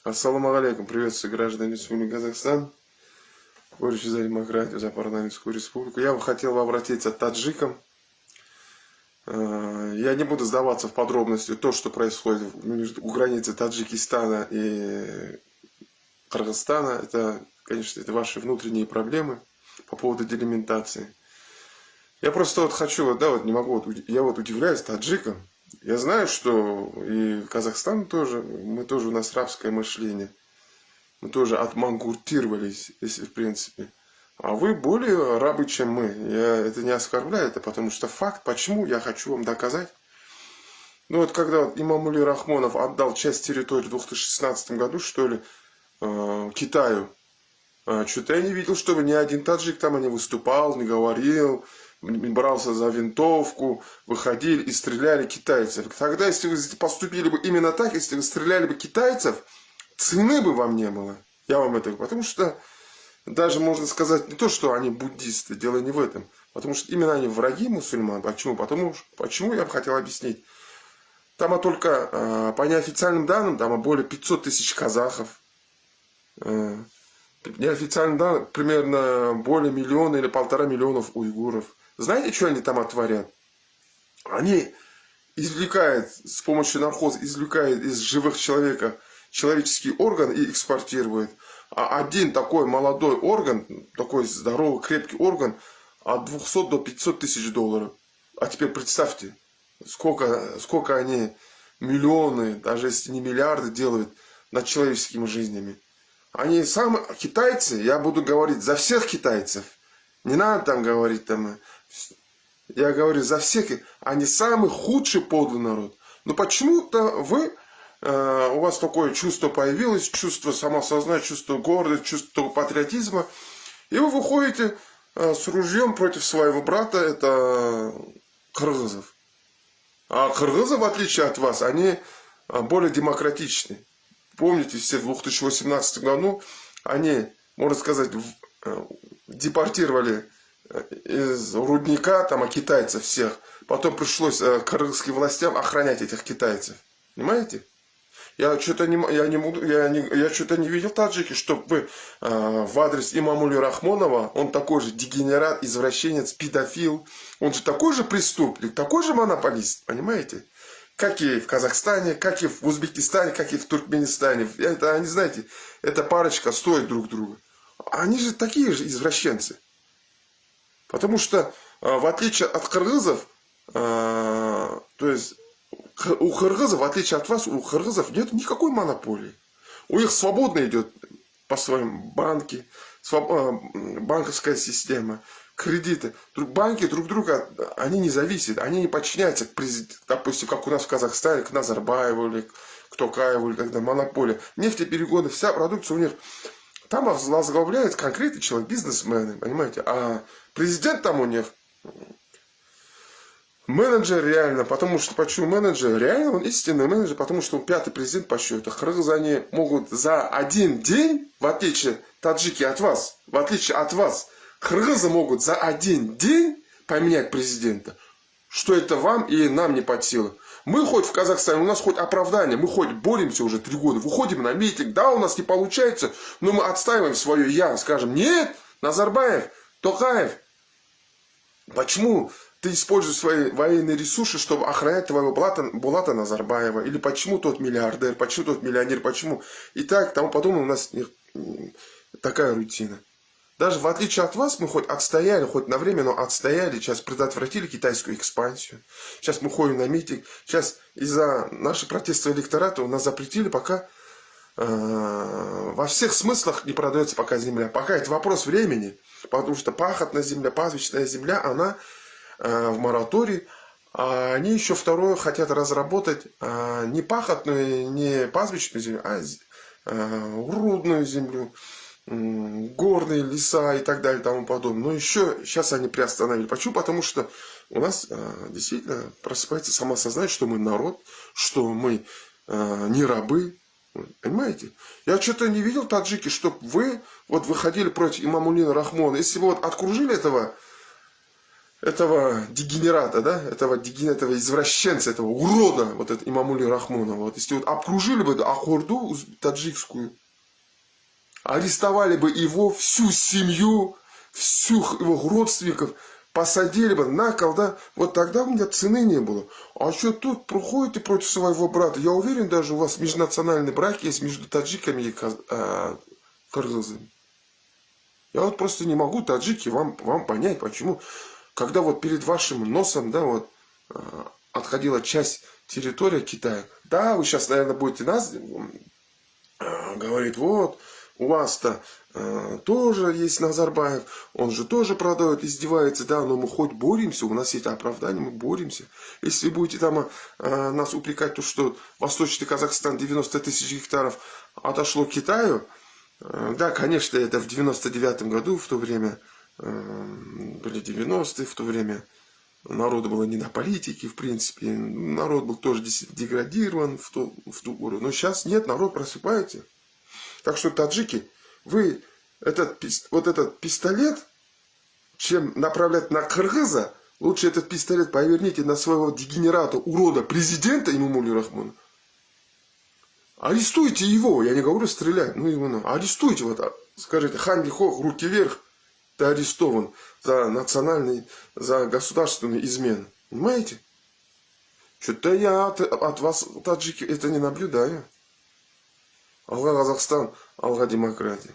Ассаламу алейкум, приветствую граждан Республики Казахстан, борющие за демократию, за парламентскую республику. Я бы хотел обратиться к таджикам. Я не буду сдаваться в подробности то, что происходит у границы Таджикистана и Кыргызстана. Это, конечно, это ваши внутренние проблемы по поводу делимитации. Я просто вот хочу, не могу, я удивляюсь таджикам. Я знаю, что и Казахстан тоже, у нас рабское мышление. Мы тоже отмангуртировались, если в принципе. А вы более рабы, чем мы. Это не оскорбляю, это потому что факт. Почему? Я хочу вам доказать. Когда Имамули Рахмонов отдал часть территории в 2016 году, что ли, Китаю, что-то я не видел, чтобы ни один таджик там не выступал, не говорил, брался за винтовку, выходили и стреляли китайцев. Тогда, если вы поступили бы именно так, если вы стреляли бы китайцев, цены бы вам не было. Я вам это говорю. Потому что даже можно сказать не то, что они буддисты, дело не в этом. Потому что именно они враги мусульман. Почему? Почему я бы хотел объяснить. Там только, по неофициальным данным, там более 500 тысяч казахов. Неофициальным данным, примерно более миллиона или 1,5 миллиона уйгуров. Знаете, что они там творят? Они извлекают, с помощью наркоза, извлекают из живых человека человеческий орган и экспортируют. А один такой молодой орган, такой здоровый, крепкий орган, от 200 до 500 тысяч долларов. А теперь представьте, сколько они миллионы, даже если не миллиарды, делают над человеческими жизнями. Они самые китайцы, я буду говорить за всех китайцев. Не надо там говорить там. Я говорю за всех. Они самый худший подлый народ. Но почему-то у вас такое чувство появилось, чувство самосознания, чувство гордости, чувство патриотизма. И вы выходите с ружьем против своего брата, это кыргызов. А кыргызы, в отличие от вас, они более демократичны. Помните, все в 2018 году они, можно сказать, депортировали из рудника китайцев всех. Потом пришлось кыргызским властям охранять этих китайцев. Понимаете? Я что-то не видел таджики, чтобы вы в адрес Имамули Рахмонова, он такой же дегенерат, извращенец, педофил, он же такой же преступник, такой же монополист, понимаете? Как и в Казахстане, как и в Узбекистане, как и в Туркменистане. Это, они, знаете, эта парочка стоит друг друга. Они же такие же извращенцы. Потому что, в отличие от кыргызов, то есть, у кыргызов, в отличие от вас, у кыргызов нет никакой монополии. У них свободно идет по своим банки, банковская система, кредиты. Банки друг друга, они не зависят, они не подчиняются к президенту, допустим, как у нас в Казахстане, к Назарбаеву или к Токаеву, или когда монополия. Нефтеперегоны, вся продукция у них. Там возглавляет конкретный человек, бизнесмены, понимаете. А президент там у них менеджер реально, потому что почему менеджер? Реально он истинный менеджер, потому что он 5-й президент по счету. Кыргызы они могут за один день, в отличие таджики от вас, кыргызы могут за один день поменять президента. Что это вам и нам не под силу. Мы хоть в Казахстане, у нас хоть оправдание, мы хоть боремся уже 3 года, выходим на митинг, да, у нас не получается, но мы отстаиваем свое я, скажем, нет, Назарбаев, Токаев, почему ты используешь свои военные ресурсы, чтобы охранять твоего Булата Назарбаева, или почему тот миллиардер, почему тот миллионер, почему, и так, тому подобное, у нас такая рутина. Даже в отличие от вас, мы хоть отстояли, хоть на время, но отстояли, сейчас предотвратили китайскую экспансию. Сейчас мы ходим на митинг. Сейчас из-за наших протестов электората у нас запретили пока во всех смыслах не продается пока земля. Пока это вопрос времени, потому что пахотная земля, пастбищная земля, она в моратории. А они еще второе хотят разработать не пахотную, не пастбищную землю, а рудную землю. Горные леса и так далее и тому подобное. Но еще сейчас они приостановили. Почему? Потому что у нас действительно просыпается самосознание, что мы народ, что мы не рабы. Понимаете? Я что-то не видел, таджики, чтобы вы выходили против Имамулина Рахмона. Если вы окружили этого этого дегенерата, да, этого извращенца, этого урода, вот это Имамули Рахмонова, вот если вот обкружили бы Ахорду таджикскую, арестовали бы его, всю семью, всех его родственников, посадили бы на кол, да, вот тогда у меня цены не было. А что тут проходите против своего брата? Я уверен, даже у вас межнациональный брак есть между таджиками и кыргызами. Я вот просто не могу, таджики, вам понять, почему. Когда вот перед вашим носом, да, вот, отходила часть территории Китая, да, вы сейчас, наверное, будете нас говорить, вот, у вас-то тоже есть Назарбаев, он же тоже продает, издевается, да, но мы хоть боремся, у нас есть оправдание, мы боремся. Если будете там нас упрекать, то что Восточный Казахстан 90 тысяч гектаров отошло Китаю, да, конечно, это в 99-м году, в то время, были 90-е, в то время народ было не на политике, в принципе, народ был тоже деградирован в ту пору, но сейчас нет, народ просыпается. Так что, таджики, вы вот этот пистолет, чем направлять на кыргыза, лучше этот пистолет поверните на своего дегенерата, урода, президента Имамули Рахмона. Арестуйте его, я не говорю стрелять, ну его арестуйте, вот, скажите, Хан Лихох, руки вверх, ты арестован за национальный, за государственную измену. Понимаете? Что-то я от вас, таджики, это не наблюдаю. Алга Казахстан, алга демократия.